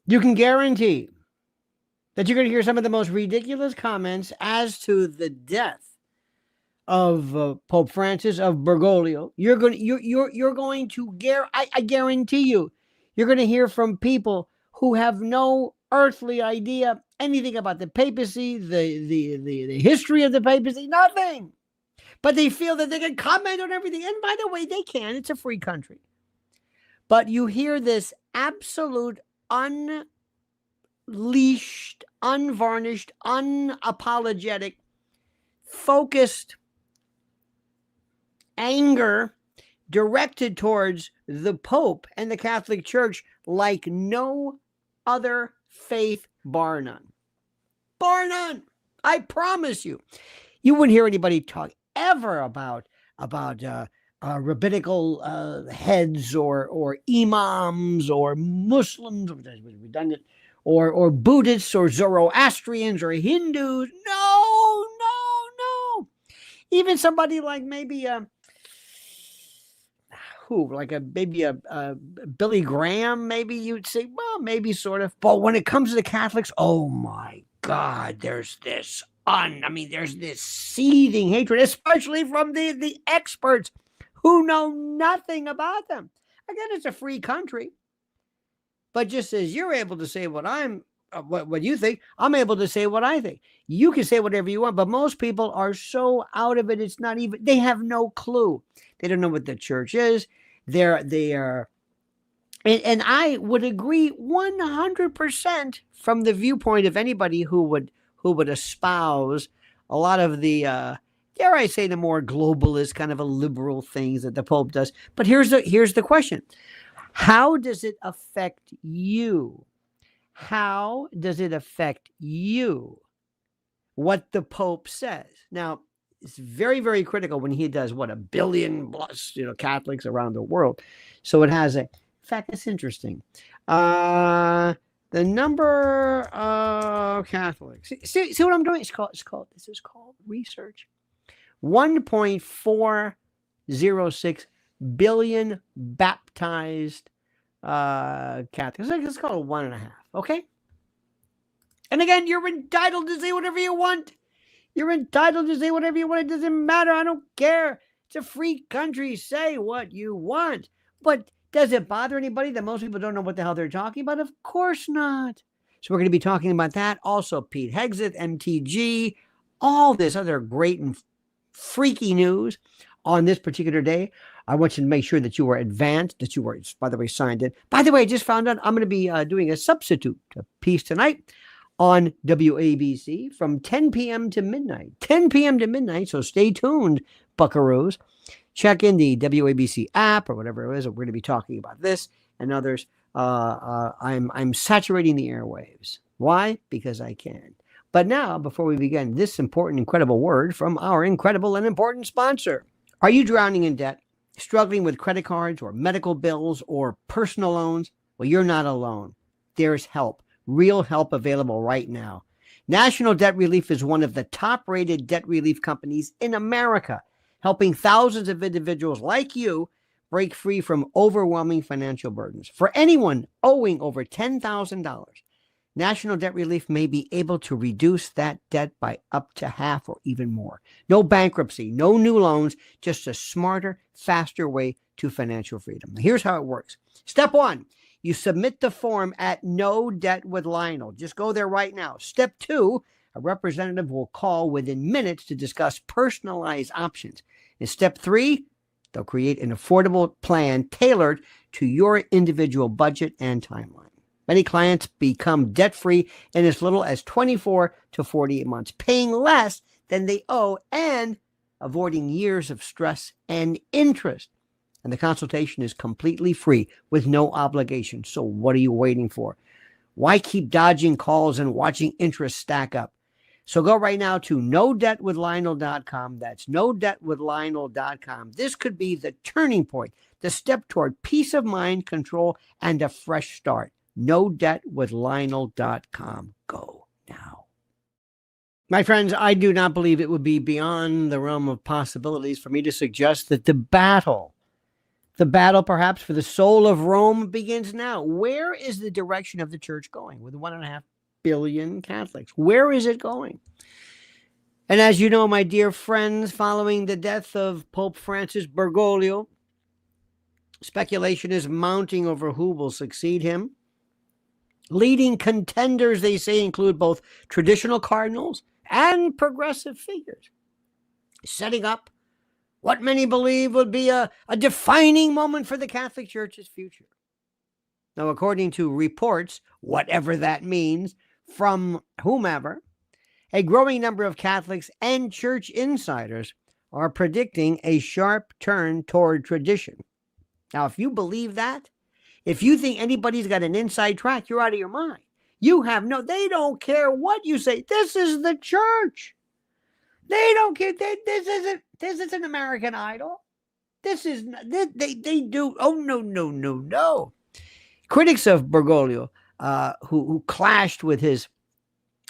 You can guarantee that you're going to hear some of the most ridiculous comments as to the death of Pope Francis, of Bergoglio. You're going to I guarantee you're going to hear from people who have no earthly idea anything about the papacy, the history of the papacy, nothing. But they feel that they can comment on everything. And by the way, they can. It's a free country. But you hear this absolute unleashed, unvarnished, unapologetic, focused anger directed towards the Pope and the Catholic Church like no other faith, bar none. Bar none. I promise you. You wouldn't hear anybody talk ever about rabbinical heads or imams or Muslims, redundant, or Buddhists or Zoroastrians or Hindus. No. Even somebody like maybe maybe a Billy Graham, maybe you'd say, well, maybe sort of. But when it comes to the Catholics, oh my God, there's this seething hatred, especially from the experts who know nothing about them. Again, it's a free country. But just as you're able to say what you think, I'm able to say what I think. You can say whatever you want, but most people are so out of it, it's not even, they have no clue. They don't know what the church is. They are, and I would agree 100% from the viewpoint of anybody who would espouse a lot of the, dare I say, the more globalist kind of a liberal things that the Pope does. But here's the question. How does it affect you? How does it affect you what the Pope says? Now, it's very, very critical when he does what, 1 billion plus, Catholics around the world. So it has in fact, it's interesting. The number of Catholics. See what I'm doing? This is called research. 1.406 billion baptized Catholics. Let's call it 1.5. Okay. And again, you're entitled to say whatever you want. You're entitled to say whatever you want. It doesn't matter. I don't care. It's a free country. Say what you want. But does it bother anybody that most people don't know what the hell they're talking about? Of course not. So we're going to be talking about that. Also, Pete Hegseth, MTG, all this other great and freaky news on this particular day. I want you to make sure that you are advanced, that you were, by the way, signed in. By the way, I just found out I'm going to be doing a substitute piece tonight on WABC from 10 p.m. to midnight. 10 p.m. to midnight, so stay tuned, buckaroos. Check in the WABC app or whatever it is. We're going to be talking about this and others. I'm saturating the airwaves. Why? Because I can. But now, before we begin, this important, incredible word from our incredible and important sponsor. Are you drowning in debt, struggling with credit cards or medical bills or personal loans? Well, you're not alone. There's help. Real help available right now. National Debt Relief is one of the top-rated debt relief companies in America, helping thousands of individuals like you break free from overwhelming financial burdens. For anyone owing over $10,000, National Debt Relief may be able to reduce that debt by up to half or even more. No bankruptcy, no new loans, just a smarter, faster way to financial freedom. Here's how it works. Step 1. You submit the form at No Debt with Lionel. Just go there right now. Step 2, a representative will call within minutes to discuss personalized options. In step 3, they'll create an affordable plan tailored to your individual budget and timeline. Many clients become debt-free in as little as 24 to 48 months, paying less than they owe and avoiding years of stress and interest. And the consultation is completely free with no obligation. So what are you waiting for? Why keep dodging calls and watching interest stack up? So go right now to NoDebtWithLionel.com. That's NoDebtWithLionel.com. This could be the turning point, the step toward peace of mind, control, and a fresh start. NoDebtWithLionel.com. Go now. My friends, I do not believe it would be beyond the realm of possibilities for me to suggest that the battle The battle, perhaps, for the soul of Rome begins now. Where is the direction of the church going with 1.5 billion Catholics? Where is it going? And as you know, my dear friends, following the death of Pope Francis Bergoglio, speculation is mounting over who will succeed him. Leading contenders, they say, include both traditional cardinals and progressive figures, setting up what many believe would be a defining moment for the Catholic Church's future. Now, according to reports, whatever that means, from whomever, a growing number of Catholics and church insiders are predicting a sharp turn toward tradition. Now, if you believe that, if you think anybody's got an inside track, you're out of your mind. You have they don't care what you say. This is the church. They don't care. This isn't American Idol. This is, they do. Oh, no. Critics of Bergoglio, who clashed with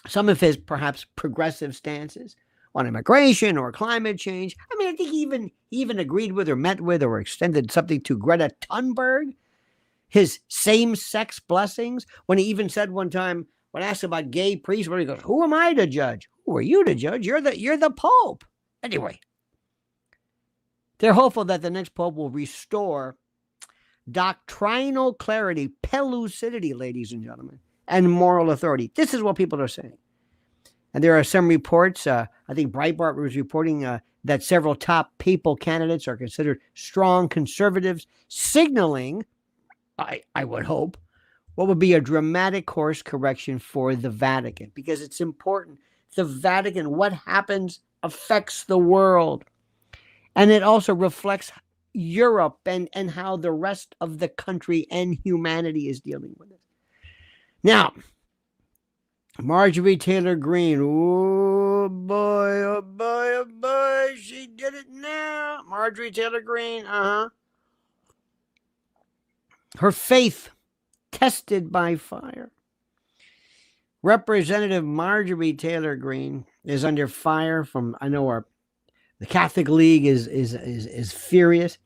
some of his perhaps progressive stances on immigration or climate change. I mean, I think he even agreed with or met with or extended something to Greta Thunberg, his same-sex blessings, when he even said one time, when asked about gay priests, where he goes, "Who am I to judge?" Who are you to judge? You're the Pope. Anyway, they're hopeful that the next Pope will restore doctrinal clarity, pellucidity, ladies and gentlemen, and moral authority. This is what people are saying. And there are some reports, I think Breitbart was reporting that several top papal candidates are considered strong conservatives, signaling, I would hope, what would be a dramatic course correction for the Vatican, because it's important. The Vatican, what happens affects the world. And it also reflects Europe and how the rest of the country and humanity is dealing with it. Now, Marjorie Taylor Greene, oh boy, she did it now. Marjorie Taylor Greene, her faith tested by fire. Representative Marjorie Taylor Greene is under fire from, I know the Catholic League is furious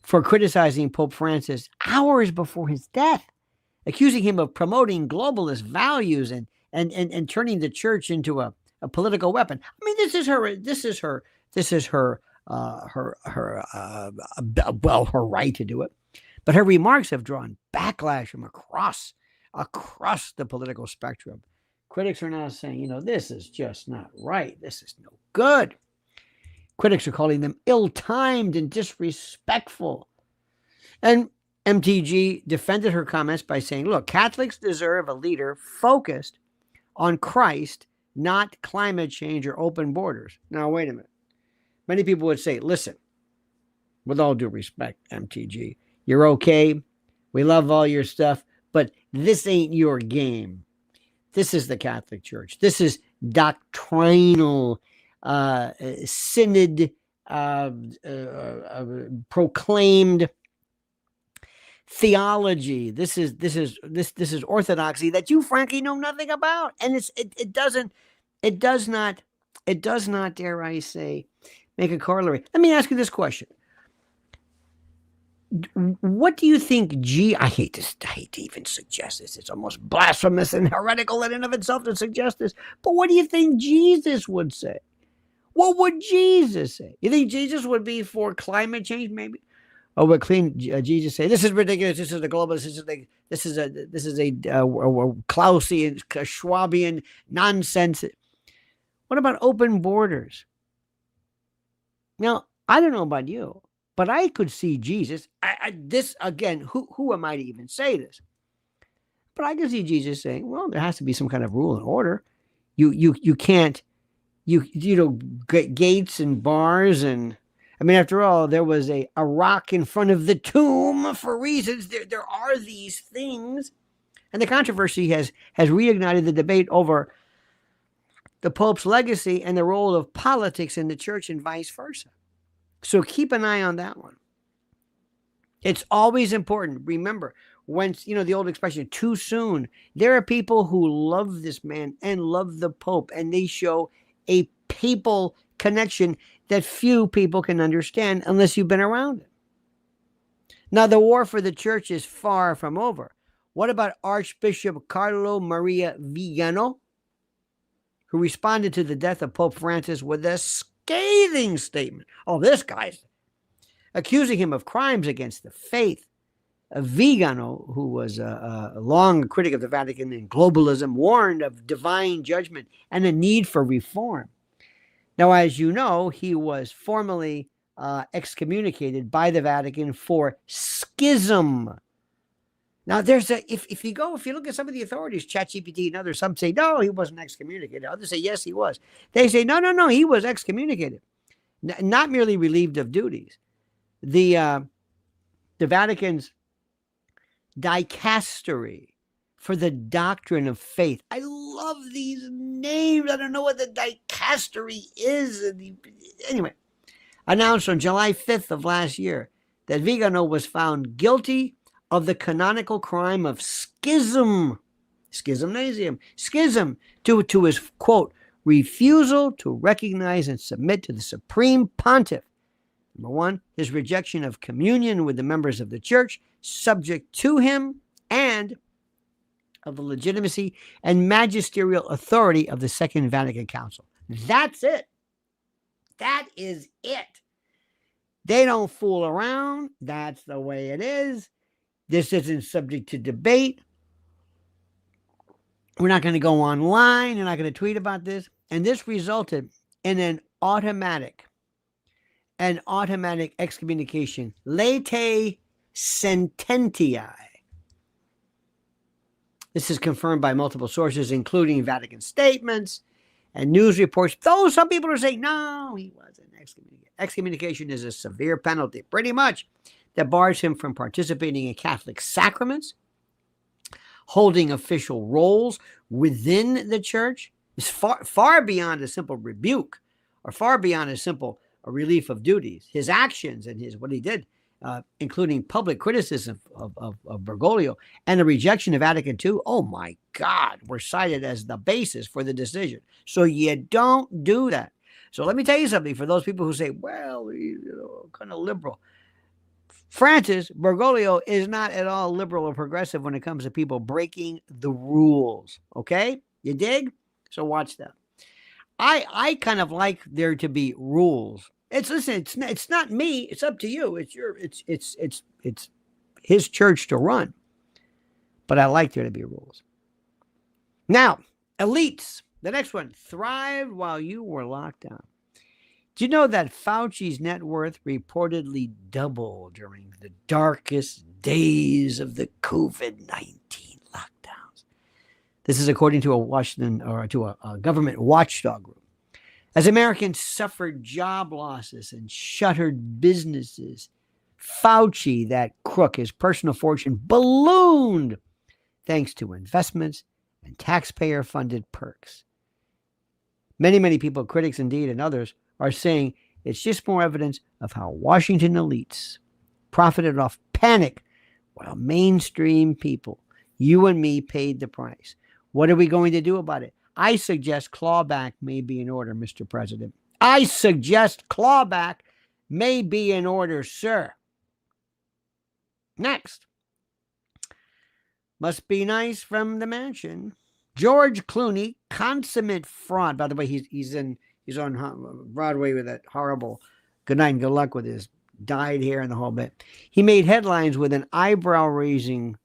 for criticizing Pope Francis hours before his death, accusing him of promoting globalist values and turning the church into a political weapon. I mean, this is her right to do it. But her remarks have drawn backlash from across the political spectrum. Critics are now saying, this is just not right. This is no good. Critics are calling them ill-timed and disrespectful. And MTG defended her comments by saying, look, Catholics deserve a leader focused on Christ, not climate change or open borders. Now, wait a minute. Many people would say, listen, with all due respect, MTG, you're okay. We love all your stuff, but this ain't your game. This is the Catholic Church. This is doctrinal, synod, proclaimed theology. This is orthodoxy that you frankly know nothing about, and it does not, dare I say, make a corollary. Let me ask you this question. What do you think I hate to even suggest this. It's almost blasphemous and heretical in and of itself to suggest this. But what do you think Jesus would say? What would Jesus say? You think Jesus would be for climate change, maybe? Or would Jesus say, this is ridiculous, this is the globalist, this is a Clausian, Schwabian nonsense. What about open borders? Now, I don't know about you, but I could see Jesus. This again, who am I to even say this? But I can see Jesus saying, "Well, there has to be some kind of rule and order. You can't, gates and bars and I mean, after all, there was a rock in front of the tomb for reasons. There are these things, and the controversy has reignited the debate over the Pope's legacy and the role of politics in the church and vice versa. So keep an eye on that one. It's always important. Remember, when, the old expression, too soon, there are people who love this man and love the Pope, and they show a papal connection that few people can understand unless you've been around it. Now, the war for the church is far from over. What about Archbishop Carlo Maria Vigano, who responded to the death of Pope Francis with a scathing statement? Oh, this guy's accusing him of crimes against the faith. Vigano, who was a long critic of the Vatican and globalism, warned of divine judgment and a need for reform. Now, as you know, he was formally excommunicated by the Vatican for schism. Now, there's if you look at some of the authorities, ChatGPT and others, some say no, he wasn't excommunicated. Others say yes, he was. They say no, he was excommunicated, not merely relieved of duties. The Vatican's dicastery for the doctrine of faith. I love these names. I don't know what the dicastery is. Anyway, announced on July 5th of last year that Vigano was found guilty of the canonical crime of schism to his, quote, refusal to recognize and submit to the supreme pontiff. Number one, his rejection of communion with the members of the church subject to him, and of the legitimacy and magisterial authority of the Second Vatican Council. That's it. That is it. They don't fool around. That's the way it is. This isn't subject to debate. We're not going to go online. You're not going to tweet about this. And this resulted in an automatic excommunication, latae sententiae. This is confirmed by multiple sources, including Vatican statements and news reports. Though some people are saying, no, he wasn't excommunicated. Excommunication is a severe penalty, pretty much, that bars him from participating in Catholic sacraments, holding official roles within the church. Is far beyond a simple rebuke, or far beyond a simple relief of duties. His actions and what he did, including public criticism of Bergoglio and the rejection of Vatican II, oh my God, were cited as the basis for the decision. So you don't do that. So let me tell you something for those people who say, well, kind of liberal. Francis Bergoglio is not at all liberal or progressive when it comes to people breaking the rules. Okay? You dig? So watch that. I kind of like there to be rules. It's not me. It's up to you. It's his church to run. But I like there to be rules. Now, elites. The next one, thrived while you were locked down. Do you know that Fauci's net worth reportedly doubled during the darkest days of the COVID-19 lockdowns? This is according to a government watchdog group. As Americans suffered job losses and shuttered businesses, Fauci, that crook, his personal fortune ballooned thanks to investments and taxpayer-funded perks. Many people, critics indeed, and others, are saying it's just more evidence of how Washington elites profited off panic while mainstream people, you and me, paid the price. What are we going to do about it? I suggest clawback may be in order, Mr. President. I suggest clawback may be in order, sir. Next. Must be nice from the mansion. George Clooney, consummate fraud. By the way, he's on Broadway with that horrible Good Night and Good Luck with his dyed hair and the whole bit. He made headlines with an eyebrow-raising,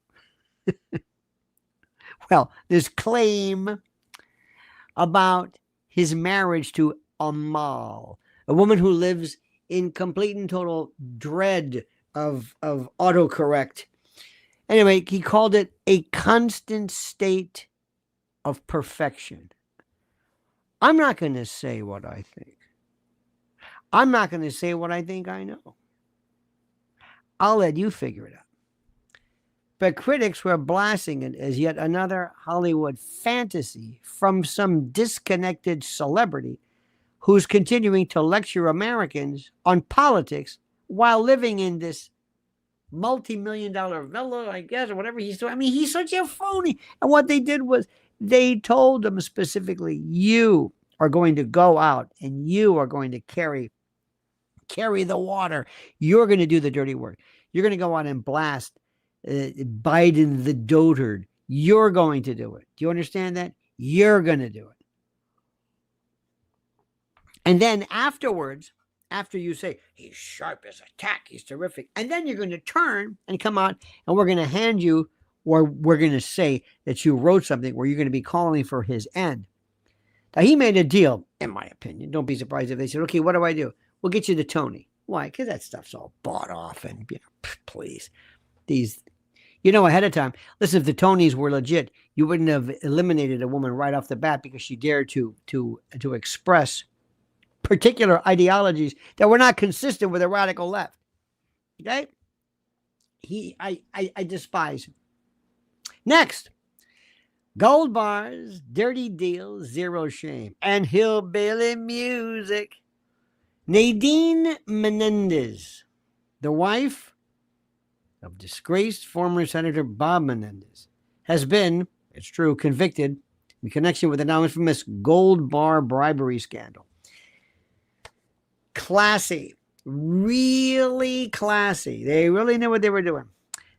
this claim about his marriage to Amal, a woman who lives in complete and total dread of autocorrect. Anyway, he called it a constant state of perfection. I'm not going to say what I think. I'm not going to say what I think I know. I'll let you figure it out. But critics were blasting it as yet another Hollywood fantasy from some disconnected celebrity who's continuing to lecture Americans on politics while living in this multi-million-dollar villa, I guess, or whatever he's doing. I mean, he's such a phony. And what they did was they told him specifically, you are going to go out and you are going to carry the water. You're going to do the dirty work. You're going to go out and blast Biden the dotard. You're going to do it. Do you understand that? You're going to do it. And then afterwards, after you say, he's sharp as a tack, he's terrific, and then you're going to turn and come out, and we're going to hand you, or we're going to say that you wrote something where you're going to be calling for his end. Now, he made a deal, in my opinion. Don't be surprised if they said, okay, what do? We'll get you the Tony. Why? Because that stuff's all bought off, and please. Ahead of time. Listen, if the Tonys were legit, you wouldn't have eliminated a woman right off the bat because she dared to express particular ideologies that were not consistent with the radical left. Okay? I despise him. Next, gold bars, dirty deals, zero shame, and hillbilly music. Nadine Menendez, the wife of disgraced former Senator Bob Menendez, has been, it's true, convicted in connection with the now infamous gold bar bribery scandal. Classy, really classy. They really knew what they were doing.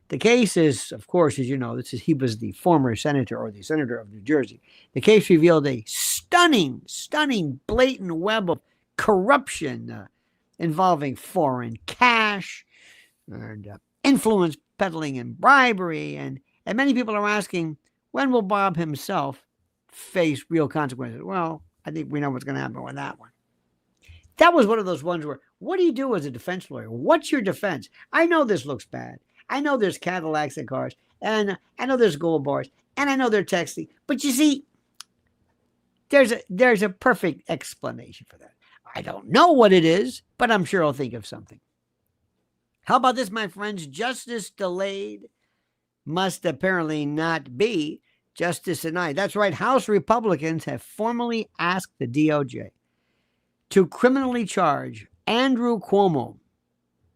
The case is, of course, as you know, he was the former senator, or the senator of New Jersey. The case revealed a stunning, blatant web of corruption involving foreign cash and influence peddling and bribery. And many people are asking, when will Bob himself face real consequences? Well, I think we know what's going to happen with that one. That was one of those ones where, what do you do as a defense lawyer? What's your defense? I know this looks bad. I know there's Cadillacs and cars, and I know there's gold bars, and I know they're texting. But you see, there's a perfect explanation for that. I don't know what it is, but I'm sure I'll think of something. How about this, my friends? Justice delayed must apparently not be justice denied. That's right. House Republicans have formally asked the DOJ to criminally charge Andrew Cuomo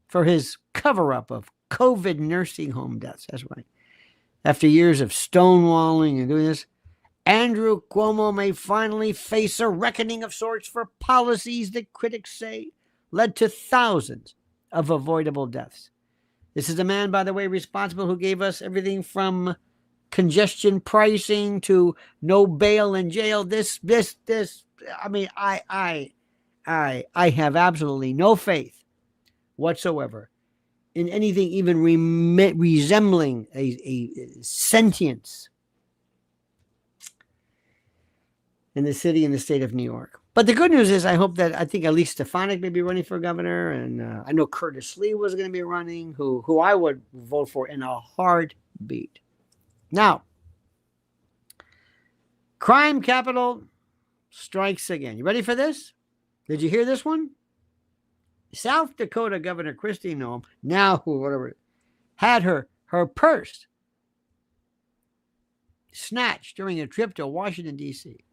for his cover-up of COVID nursing home deaths. That's right. After years of stonewalling and doing this, Andrew Cuomo may finally face a reckoning of sorts for policies that critics say led to thousands of avoidable deaths. This is a man, by the way, responsible who gave us everything from congestion pricing to no bail in jail. I mean, I have absolutely no faith whatsoever in anything even resembling a sentience in the city and the state of New York. But the good news is I think at least Stefanik may be running for governor, and I know Curtis Lee was going to be running, who I would vote for in a heartbeat. Now, crime capital strikes again. You ready for this? Did you hear this one? South Dakota Governor Kristi Noem, had her purse snatched during a trip to Washington, D.C.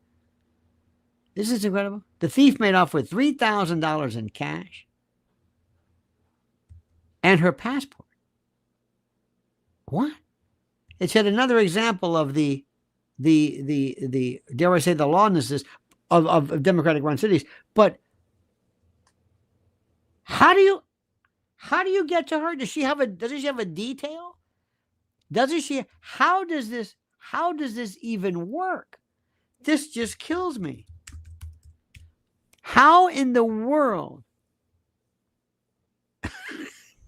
This is incredible. The thief made off with $3,000 in cash and her passport. What? It's yet another example of the dare I say, the lawlessness of Democratic run cities. But how do you get to her? Doesn't she have a detail? How does this even work? This just kills me. How in the world?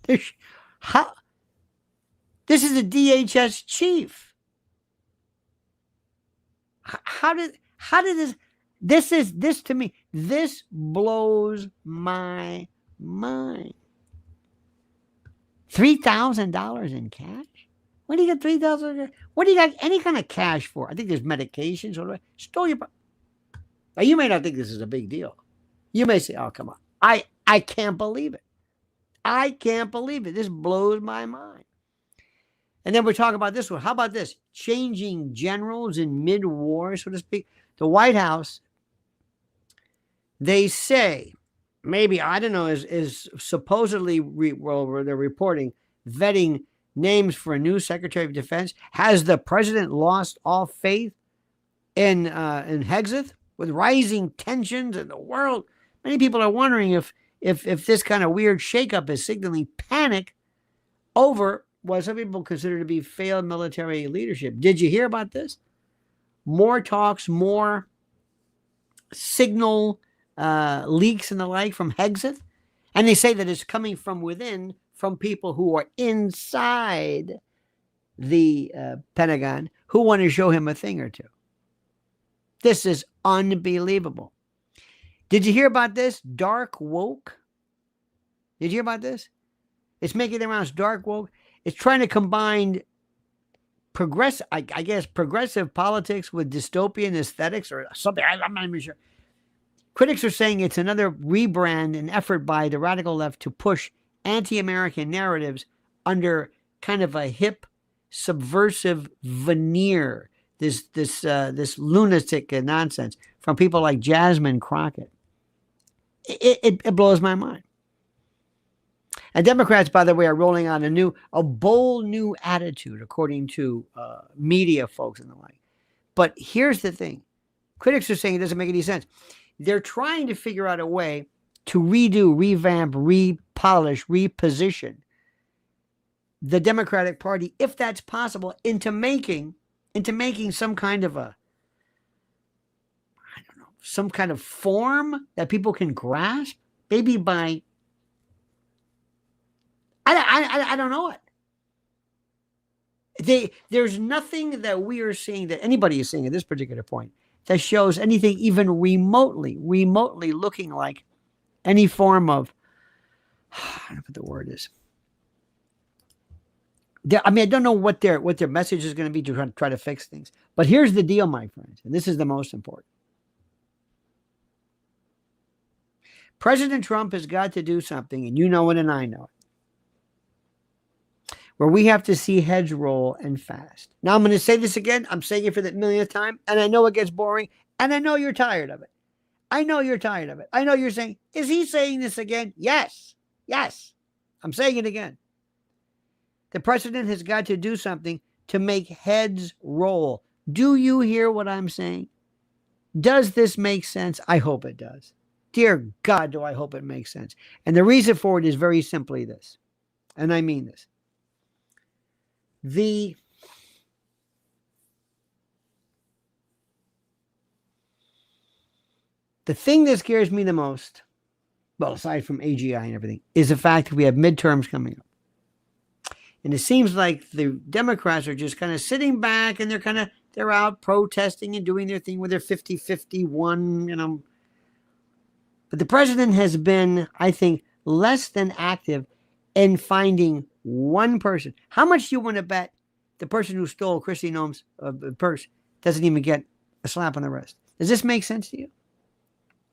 This is a DHS chief. How did this to me? This blows my mind. $3,000 in cash? What do you get $3,000? What do you got any kind of cash for? I think there's medications. Stole your. Now, you may not think this is a big deal. You may say, "Oh, come on! I can't believe it. I can't believe it. This blows my mind." And then we're talking about this one. How about this? Changing generals in mid-war, so to speak. The White House, they say, maybe, I don't know, is supposedly, they're reporting, vetting names for a new Secretary of Defense. Has the president lost all faith in Hexeth? With rising tensions in the world, many people are wondering if this kind of weird shakeup is signaling panic over what some people consider to be failed military leadership. Did you hear about this? More talks, more signal leaks and the like from Hexeth. And they say that it's coming from within, from people who are inside the Pentagon who want to show him a thing or two. This is unbelievable. Did you hear about this? Dark woke. Did you hear about this? It's making the rounds. Dark woke. It's trying to combine progressive politics with dystopian aesthetics or something. I'm not even sure. Critics are saying it's another rebrand, an effort by the radical left to push anti-American narratives under kind of a hip, subversive veneer. This lunatic nonsense from people like Jasmine Crockett. It blows my mind. And Democrats, by the way, are rolling out a bold new attitude, according to media folks and the like. But here's the thing. Critics are saying it doesn't make any sense. They're trying to figure out a way to redo, revamp, repolish, reposition the Democratic Party, if that's possible, into making some kind of some kind of form that people can grasp, maybe by, I don't know it. There's nothing that we are seeing, that anybody is seeing at this particular point, that shows anything even remotely looking like any form of, I don't know what the word is. I mean, I don't know what their message is going to be to try to fix things. But here's the deal, my friends, and this is the most important. President Trump has got to do something, and you know it and I know it, where we have to see heads roll and fast. Now, I'm going to say this again. I'm saying it for the millionth time, and I know it gets boring, and I know you're tired of it. I know you're tired of it. I know you're saying, is he saying this again? Yes. Yes. I'm saying it again. The president has got to do something to make heads roll. Do you hear what I'm saying? Does this make sense? I hope it does. Dear God, do I hope it makes sense. And the reason for it is very simply this. And I mean this. The thing that scares me the most, well, aside from AGI and everything, is the fact that we have midterms coming up. And it seems like the Democrats are just kind of sitting back, and they're out protesting and doing their thing with their 50-51, But the president has been, I think, less than active in finding one person. How much do you want to bet the person who stole Kristi Noem's purse doesn't even get a slap on the wrist? Does this make sense to you?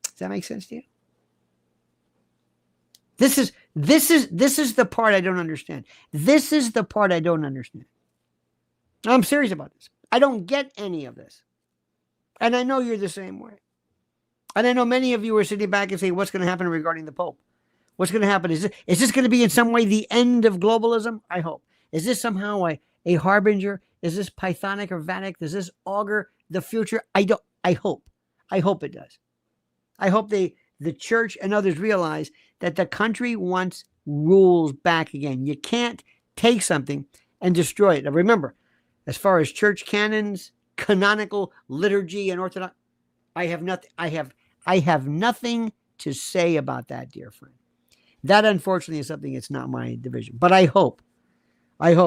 Does that make sense to you? This is the part I don't understand. This is the part I don't understand. I'm serious about this. I don't get any of this. And I know you're the same way. And I know many of you are sitting back and saying, what's going to happen regarding the Pope? What's going to happen? Is this going to be in some way the end of globalism? I hope. Is this somehow a harbinger? Is this Pythonic or Vatic? Does this augur the future? I hope. I hope it does. I hope the church and others realize that the country wants rules back again. You can't take something and destroy it. Now remember, as far as church canons, canonical liturgy, and Orthodox, I have nothing to say about that, dear friend. That, unfortunately, is something that's not my division. But I hope,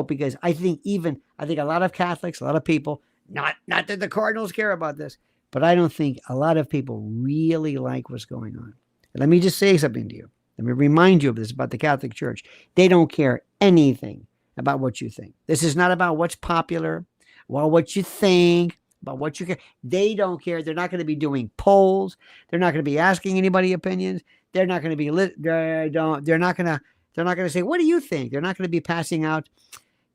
because I think a lot of Catholics, a lot of people, not that the Cardinals care about this, but I don't think a lot of people really like what's going on. And let me just say something to you. Let me remind you of this about the Catholic Church. They don't care anything about what you think. This is not about what's popular, well, what you think, about what you care. They don't care. They're not going to be doing polls. They're not going to be asking anybody opinions. They're not going to be they're not going to say, what do you think? They're not going to be passing out,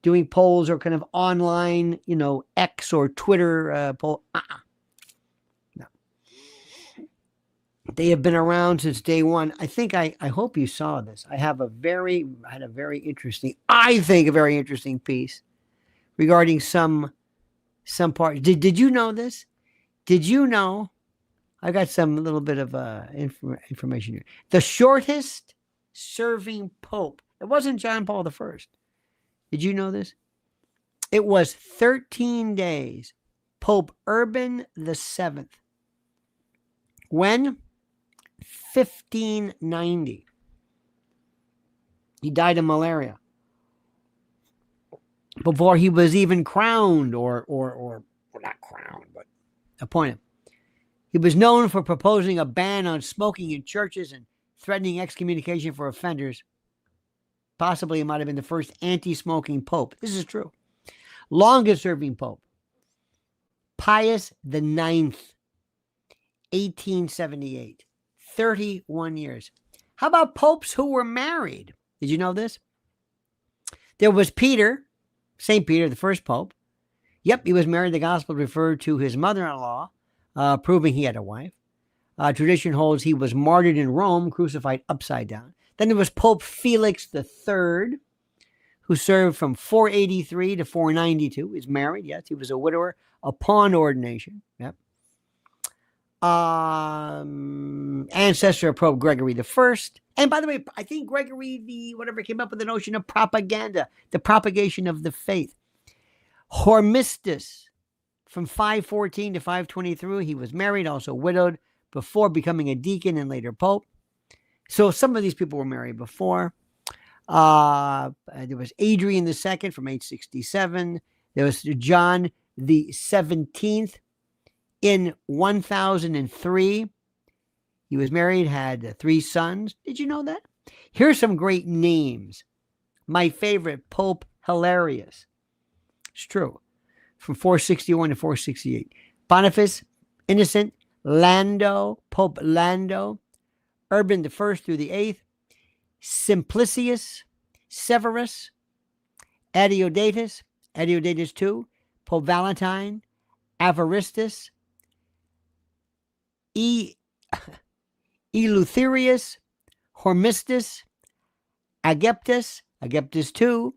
doing polls or kind of online, X or Twitter poll. No. They have been around since day one. I think I hope you saw this. I had a very interesting piece regarding some part. Did you know this? Did you know? I got some little bit of information here. The shortest serving pope. It wasn't John Paul I. Did you know this? It was 13 days. Pope Urban VII. When? 1590. He died of malaria before he was even crowned or not crowned, but appointed. He was known for proposing a ban on smoking in churches and threatening excommunication for offenders. Possibly he might have been the first anti-smoking pope. This is true. Longest-serving pope, Pius IX, 1878, 31 years. How about popes who were married? Did you know this? There was Peter, St. Peter, the first pope. Yep, he was married. The gospel referred to his mother-in-law, proving he had a wife. Tradition holds he was martyred in Rome, crucified upside down. Then there was Pope Felix III, who served from 483 to 492. He's married, yes. He was a widower upon ordination. Yep. Ancestor of Pope Gregory I. And by the way, I think Gregory came up with the notion of propaganda, the propagation of the faith. Hormisdas, from 514 to 523, he was married, also widowed, before becoming a deacon and later pope. So some of these people were married before. There was Adrian II from 867. There was John the 17th in 1003. He was married, had 3 sons. Did you know that? Here's some great names. My favorite, Pope Hilarious. It's true. From 461 to 468. Boniface, Innocent, Lando, Pope Lando, Urban I through the 8th, Simplicius, Severus, Adeodatus II, Pope Valentine, Avaristus, Eleutherius, Hormisdas, Ageptus II,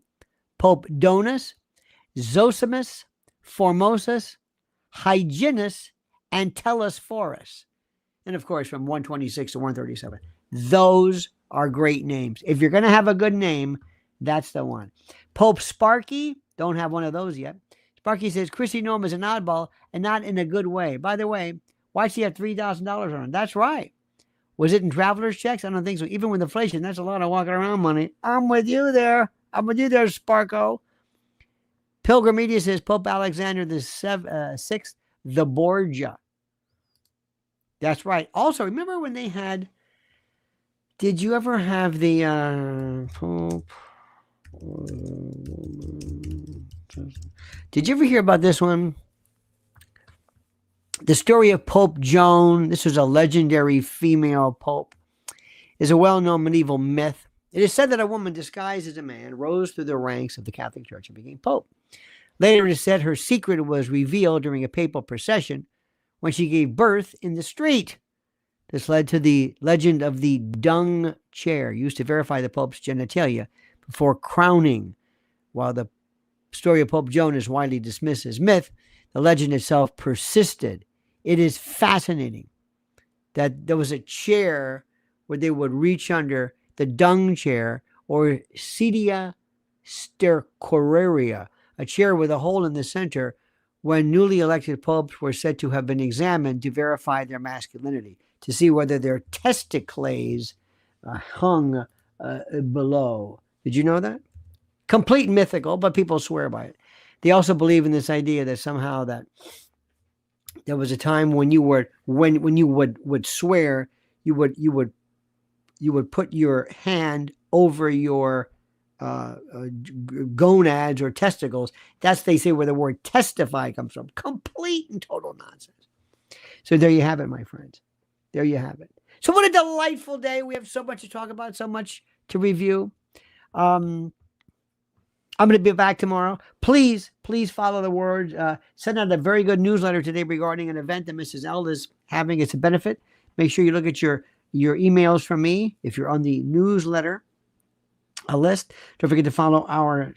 Pope Donus, Zosimus, Formosus, Hyginus, and Telesphorus. And of course, from 126 to 137. Those are great names. If you're going to have a good name, that's the one. Pope Sparky, don't have one of those yet. Sparky says, Chrissy Norm is an oddball and not in a good way. By the way, why'd she have $3,000 on it? That's right. Was it in traveler's checks? I don't think so. Even with inflation, that's a lot of walking around money. I'm with you there. Sparko. Pilgrim Media says Pope Alexander the 6th, the Borgia. That's right. Also, remember when they had, did you ever have the Pope? Did you ever hear about this one? The story of Pope Joan. This was a legendary female pope. Is a well-known medieval myth. It is said that a woman disguised as a man rose through the ranks of the Catholic Church and became pope. Later, it is said her secret was revealed during a papal procession when she gave birth in the street. This led to the legend of the dung chair used to verify the Pope's genitalia before crowning. While the story of Pope Joan is widely dismissed as myth, the legend itself persisted. It is fascinating that there was a chair where they would reach under, the dung chair, or sedia stercoraria, a chair with a hole in the center, when newly elected popes were said to have been examined to verify their masculinity, to see whether their testicles hung below. Did you know that? Complete mythical, but people swear by it. They also believe in this idea that somehow that there was a time when you would swear, you would put your hand over your gonads or testicles. That's, they say, where the word testify comes from. Complete and total nonsense. So there you have it, my friends. There you have it. So what a delightful day. We have so much to talk about, so much to review. I'm going to be back tomorrow. Please follow the word. Send out a very good newsletter today regarding an event that Mrs. L is having. It's a benefit. Make sure you look at your emails from me if you're on the newsletter list. Don't forget to follow our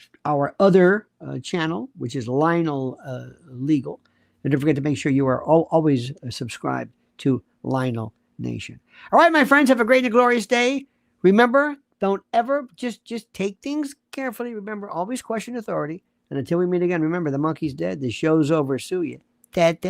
other channel, which is Lionel Legal. And don't forget to make sure you are always subscribed to Lionel Nation. All right, my friends, have a great and glorious day. Remember, Don't ever just take things carefully. Remember, always question authority. And until we meet again, remember, the monkey's dead. The show's over. Sue you. Dad.